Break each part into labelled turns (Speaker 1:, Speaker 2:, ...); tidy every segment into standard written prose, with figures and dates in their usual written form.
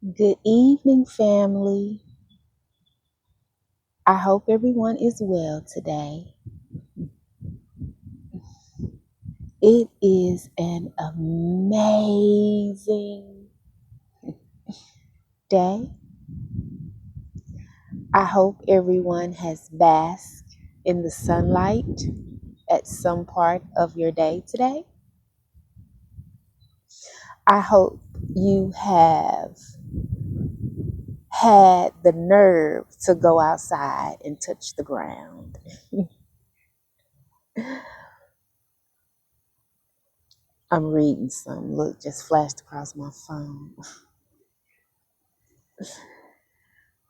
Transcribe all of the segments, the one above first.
Speaker 1: Good evening, family. I hope everyone is well today. It is an amazing day. I hope everyone has basked in the sunlight at some part of your day today. I hope you have had the nerve to go outside and touch the ground. I'm reading some. Look, just flashed across my phone.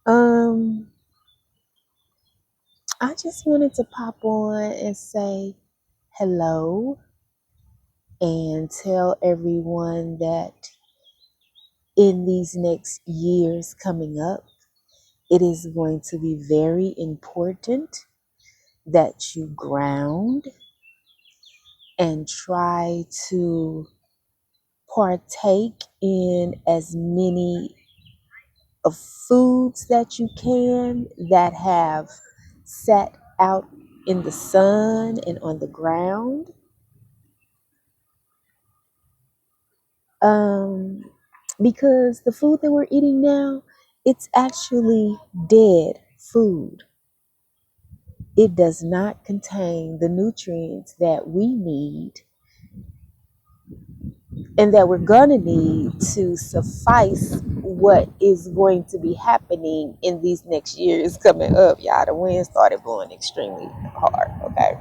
Speaker 1: Um, I just wanted to pop on and say hello and tell everyone that in these next years coming up, it is going to be very important that you ground and try to partake in as many of foods that you can that have sat out in the sun and on the ground. Um, because the food that we're eating now, it's actually dead food. It does not contain the nutrients that we need and that we're gonna need to suffice what is going to be happening in these next years coming up. Y'all, the wind started blowing extremely hard. Okay.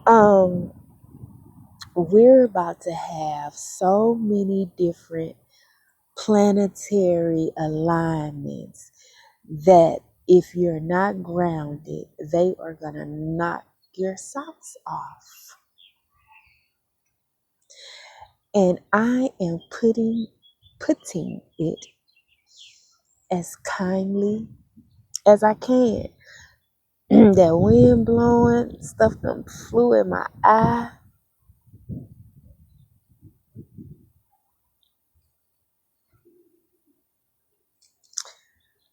Speaker 1: Um, we're about to have so many different planetary alignments that if you're not grounded, they are going to knock your socks off. And I am putting it as kindly as I can. That wind blowing, stuff done flew in my eye.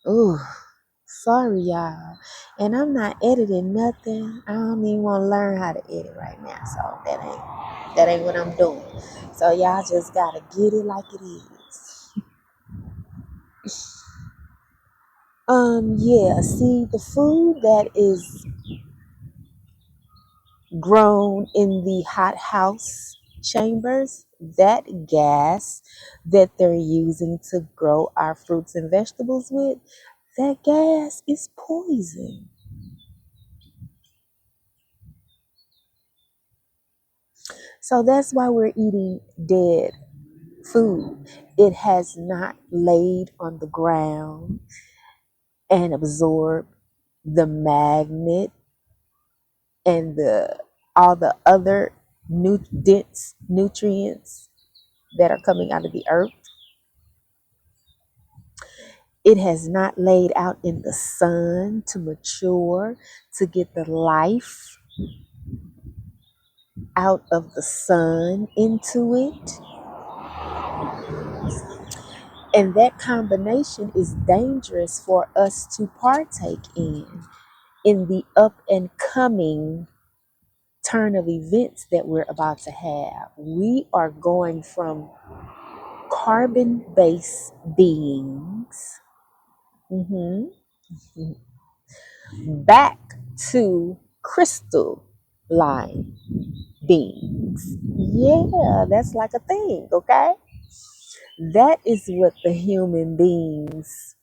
Speaker 1: Ooh, sorry y'all. And I'm not editing nothing. I don't even want to learn how to edit right now. So that ain't what I'm doing. So y'all just gotta get it like it is. Yeah, see the food that is grown in the hothouse chambers, that gas that they're using to grow our fruits and vegetables with, that gas is poison. So that's why we're eating dead food. It has not laid on the ground and absorbed the magnet and the all the other dense nutrients that are coming out of the earth. It has not laid out in the sun to mature, to get the life out of the sun into it. And that combination is dangerous for us to partake in the up and coming turn of events that we're about to have. We are going from carbon based beings mhm, back to crystal line beings. Yeah, that's like a thing, okay? That is what the human beings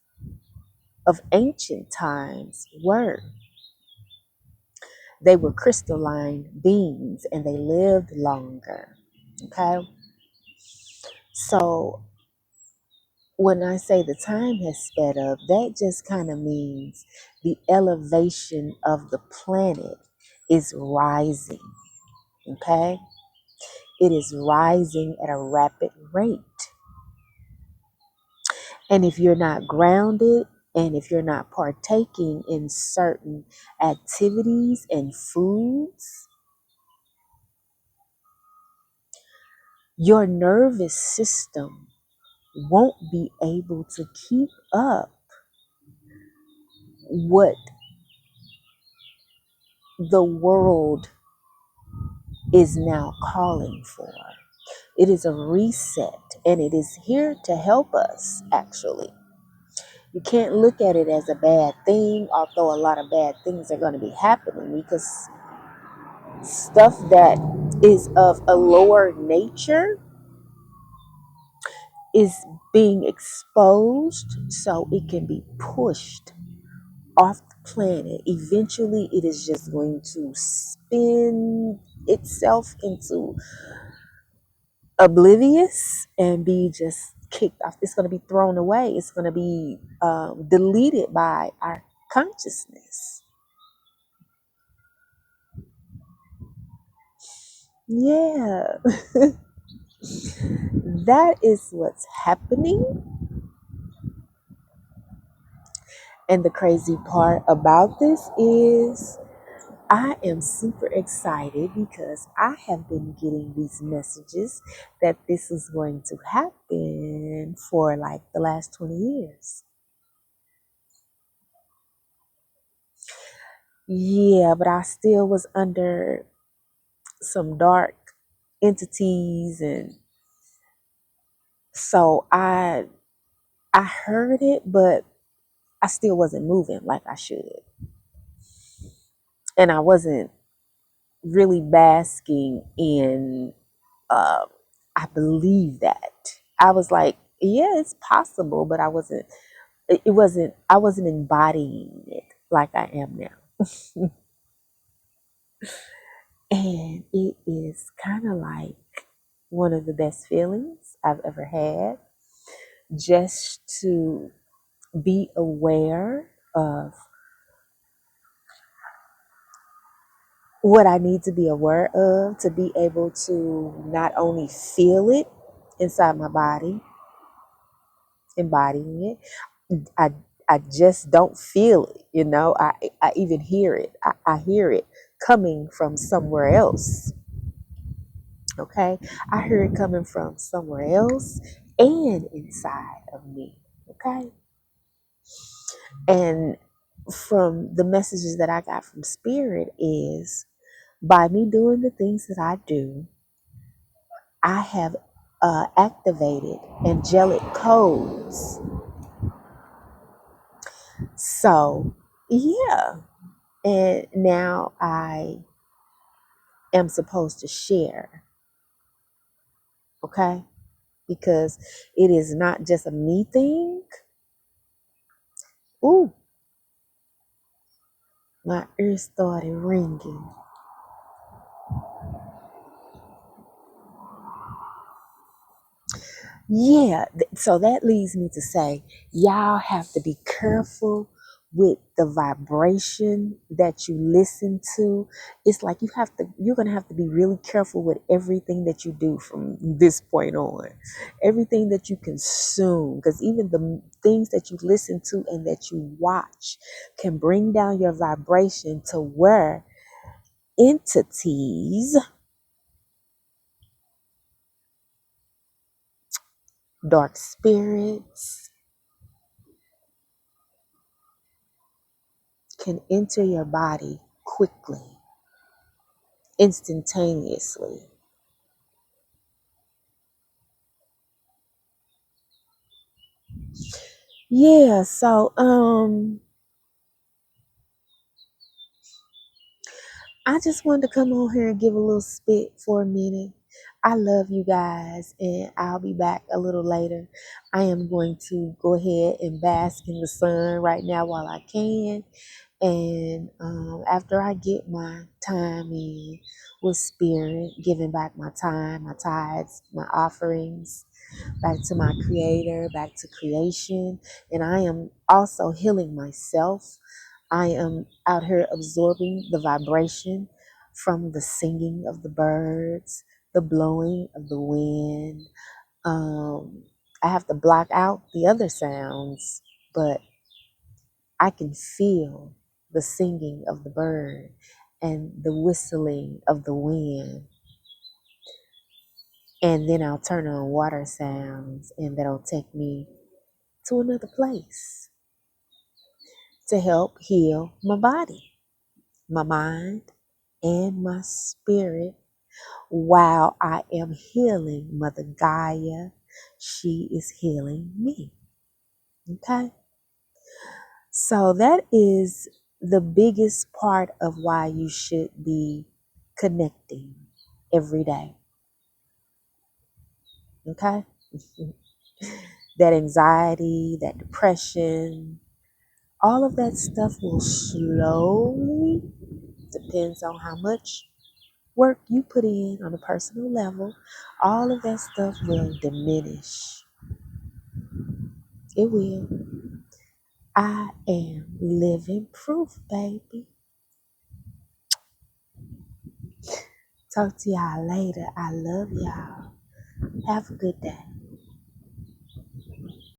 Speaker 1: of ancient times were. They were crystalline beings and they lived longer. Okay. So when I say the time has sped up, that just kind of means the elevation of the planet is rising. Okay. It is rising at a rapid rate. And if you're not grounded and if you're not partaking in certain activities and foods, your nervous system won't be able to keep up what the world is now calling for. It is a reset, and it is here to help us, actually. You can't look at it as a bad thing, although a lot of bad things are going to be happening, because stuff that is of a lower nature is being exposed so it can be pushed off the planet. Eventually, it is just going to spin itself into oblivious and be just kicked off. It's going to be thrown away. It's going to be deleted by our consciousness. Yeah, that is what's happening. And the crazy part about this is I am super excited because I have been getting these messages that this is going to happen for like the last 20 years. Yeah, but I still was under some dark entities, and so I heard it, but I still wasn't moving like I should. And I wasn't really basking in um, I believe that. I was like, yeah, it's possible, but I wasn't embodying it like I am now. And it is kind of like one of the best feelings I've ever had, just to be aware of what I need to be aware of, to be able to not only feel it inside my body, embodying it. I just don't feel it, you know. I even hear it. I hear it coming from somewhere else. Okay. I hear it coming from somewhere else and inside of me. Okay. And from the messages that I got from spirit is, by me doing the things that I do, I have activated angelic codes. So yeah. And now I am supposed to share, okay? Because it is not just a me thing. Ooh, my ears started ringing. Yeah, so that leads me to say, y'all have to be careful with the vibration that you listen to. It's like you're going to have to be really careful with everything that you do from this point on. Everything that you consume, because even the things that you listen to and that you watch can bring down your vibration to where entities, dark spirits, can enter your body quickly, instantaneously. Yeah, so I just wanted to come on here and give a little spit for a minute. I love you guys, and I'll be back a little later. I am going to go ahead and bask in the sun right now while I can. And after I get my time in with spirit, giving back my time, my tithes, my offerings, back to my creator, back to creation. And I am also healing myself. I am out here absorbing the vibration from the singing of the birds, the blowing of the wind. I have to block out the other sounds, but I can feel the singing of the bird and the whistling of the wind. And then I'll turn on water sounds, and that'll take me to another place to help heal my body, my mind, and my spirit while I am healing Mother Gaia. She is healing me. Okay? So that is the biggest part of why you should be connecting every day. Okay? That anxiety, that depression, all of that stuff will slowly, depends on how much work you put in on a personal level, all of that stuff will diminish. It will. I am living proof, baby. Talk to y'all later. I love y'all. Have a good day.